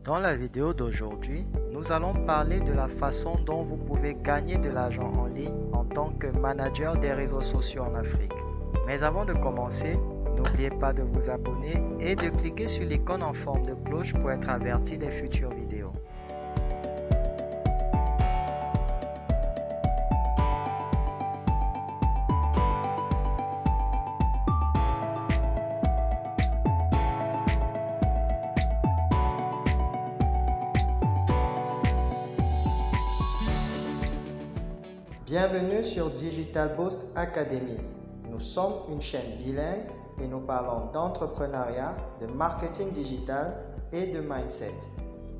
Dans la vidéo d'aujourd'hui, nous allons parler de la façon dont vous pouvez gagner de l'argent en ligne en tant que manager des réseaux sociaux en Afrique. Mais avant de commencer, n'oubliez pas de vous abonner et de cliquer sur l'icône en forme de cloche pour être averti des futures vidéos. Bienvenue sur Digital Boost Academy. Nous sommes une chaîne bilingue et nous parlons d'entrepreneuriat, de marketing digital et de mindset.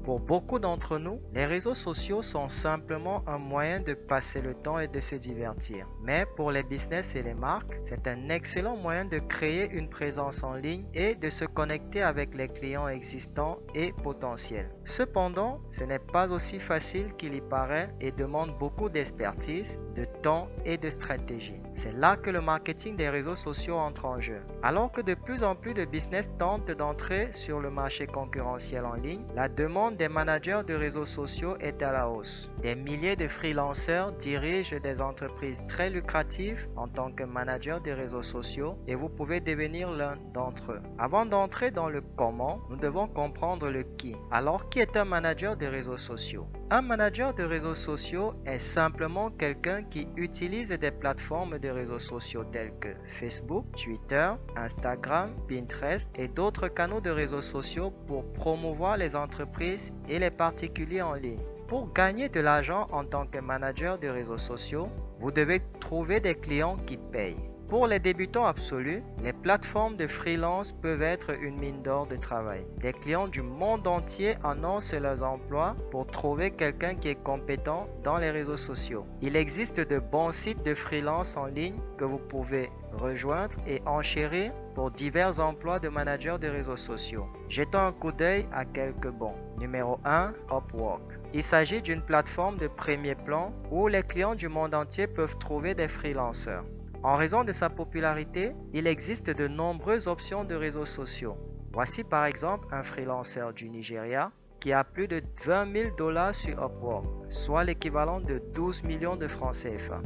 Pour beaucoup d'entre nous, les réseaux sociaux sont simplement un moyen de passer le temps et de se divertir. Mais pour les business et les marques, c'est un excellent moyen de créer une présence en ligne et de se connecter avec les clients existants et potentiels. Cependant, ce n'est pas aussi facile qu'il y paraît et demande beaucoup d'expertise, de temps et de stratégie. C'est là que le marketing des réseaux sociaux entre en jeu. Alors que de plus en plus de business tentent d'entrer sur le marché concurrentiel en ligne, la demande des managers de réseaux sociaux est à la hausse. Des milliers de freelancers dirigent des entreprises très lucratives en tant que manager des réseaux sociaux et vous pouvez devenir l'un d'entre eux. Avant d'entrer dans le comment, nous devons comprendre le qui. Alors, qui est un manager de réseaux sociaux? Un manager de réseaux sociaux est simplement quelqu'un qui utilise des plateformes de réseaux sociaux tels que Facebook, Twitter, Instagram, Pinterest et d'autres canaux de réseaux sociaux pour promouvoir les entreprises et les particuliers en ligne. Pour gagner de l'argent en tant que manager de réseaux sociaux, vous devez trouver des clients qui payent. Pour les débutants absolus, les plateformes de freelance peuvent être une mine d'or de travail. Des clients du monde entier annoncent leurs emplois pour trouver quelqu'un qui est compétent dans les réseaux sociaux. Il existe de bons sites de freelance en ligne que vous pouvez rejoindre et enchérir pour divers emplois de manager de réseaux sociaux. Jetons un coup d'œil à quelques bons. Numéro 1, Upwork. Il s'agit d'une plateforme de premier plan où les clients du monde entier peuvent trouver des freelanceurs. En raison de sa popularité, il existe de nombreuses options de réseaux sociaux. Voici par exemple un freelancer du Nigeria qui a plus de 20 000 $ sur Upwork, soit l'équivalent de 12 millions de francs CFA.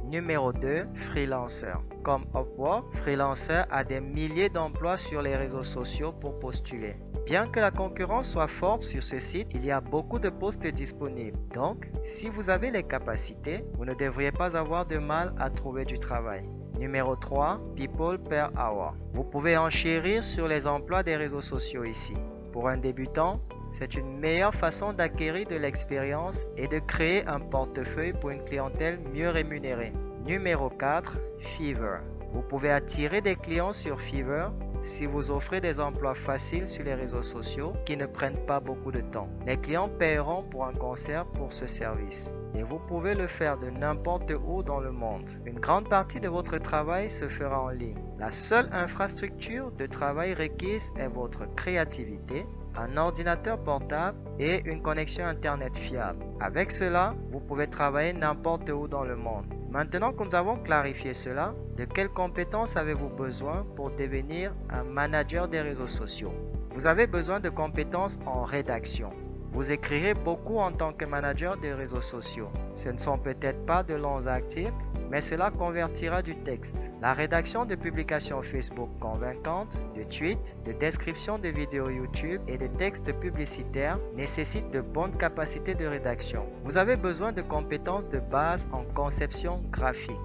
Numéro 2, Freelancer. Comme Upwork, Freelancer a des milliers d'emplois sur les réseaux sociaux pour postuler. Bien que la concurrence soit forte sur ce site, il y a beaucoup de postes disponibles. Donc, si vous avez les capacités, vous ne devriez pas avoir de mal à trouver du travail. Numéro 3, People per Hour. Vous pouvez enchérir sur les emplois des réseaux sociaux ici. Pour un débutant, c'est une meilleure façon d'acquérir de l'expérience et de créer un portefeuille pour une clientèle mieux rémunérée. Numéro 4, Fiverr. Vous pouvez attirer des clients sur Fiverr si vous offrez des emplois faciles sur les réseaux sociaux qui ne prennent pas beaucoup de temps. Les clients paieront pour un concert pour ce service. Et vous pouvez le faire de n'importe où dans le monde. Une grande partie de votre travail se fera en ligne. La seule infrastructure de travail requise est votre créativité, un ordinateur portable et une connexion Internet fiable. Avec cela, vous pouvez travailler n'importe où dans le monde. Maintenant que nous avons clarifié cela, de quelles compétences avez-vous besoin pour devenir un manager des réseaux sociaux? Vous avez besoin de compétences en rédaction. Vous écrirez beaucoup en tant que manager des réseaux sociaux. Ce ne sont peut-être pas de longs articles, mais cela convertira du texte. La rédaction de publications Facebook convaincantes, de tweets, de descriptions de vidéos YouTube et de textes publicitaires nécessite de bonnes capacités de rédaction. Vous avez besoin de compétences de base en conception graphique.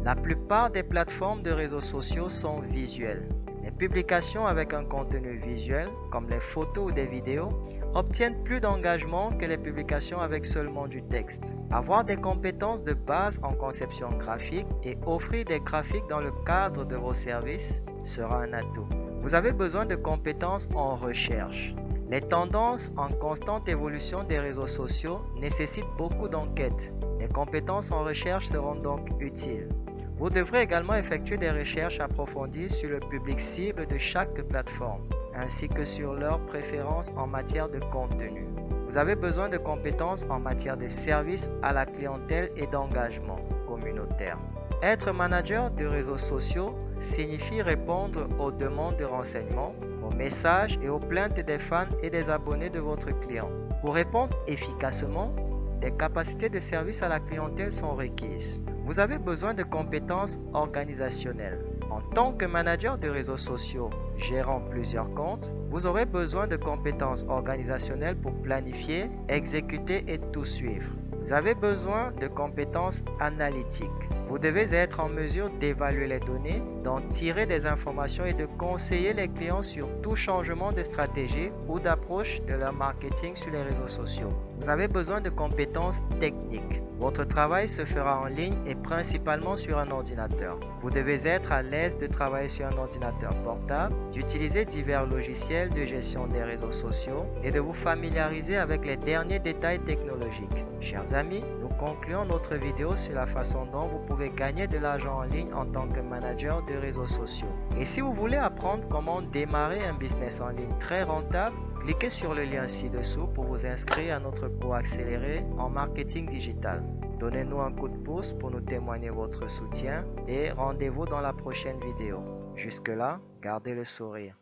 La plupart des plateformes de réseaux sociaux sont visuelles. Les publications avec un contenu visuel, comme les photos ou des vidéos, obtiennent plus d'engagement que les publications avec seulement du texte. Avoir des compétences de base en conception graphique et offrir des graphiques dans le cadre de vos services sera un atout. Vous avez besoin de compétences en recherche. Les tendances en constante évolution des réseaux sociaux nécessitent beaucoup d'enquêtes. Les compétences en recherche seront donc utiles. Vous devrez également effectuer des recherches approfondies sur le public cible de chaque plateforme, ainsi que sur leurs préférences en matière de contenu. Vous avez besoin de compétences en matière de service à la clientèle et d'engagement communautaire. Être manager de réseaux sociaux signifie répondre aux demandes de renseignements, aux messages et aux plaintes des fans et des abonnés de votre client. Pour répondre efficacement, des capacités de service à la clientèle sont requises. Vous avez besoin de compétences organisationnelles. En tant que manager de réseaux sociaux gérant plusieurs comptes, vous aurez besoin de compétences organisationnelles pour planifier, exécuter et tout suivre. Vous avez besoin de compétences analytiques. Vous devez être en mesure d'évaluer les données, d'en tirer des informations et de conseiller les clients sur tout changement de stratégie ou d'approche de leur marketing sur les réseaux sociaux. Vous avez besoin de compétences techniques. Votre travail se fera en ligne et principalement sur un ordinateur. Vous devez être à l'aise de travailler sur un ordinateur portable, d'utiliser divers logiciels de gestion des réseaux sociaux et de vous familiariser avec les derniers détails technologiques. Chers amis, nous concluons notre vidéo sur la façon dont vous pouvez gagner de l'argent en ligne en tant que manager de réseaux sociaux. Et si vous voulez apprendre comment démarrer un business en ligne très rentable, cliquez sur le lien ci-dessous pour vous inscrire à notre cours accéléré en marketing digital. Donnez-nous un coup de pouce pour nous témoigner votre soutien et rendez-vous dans la prochaine vidéo. Jusque-là, gardez le sourire.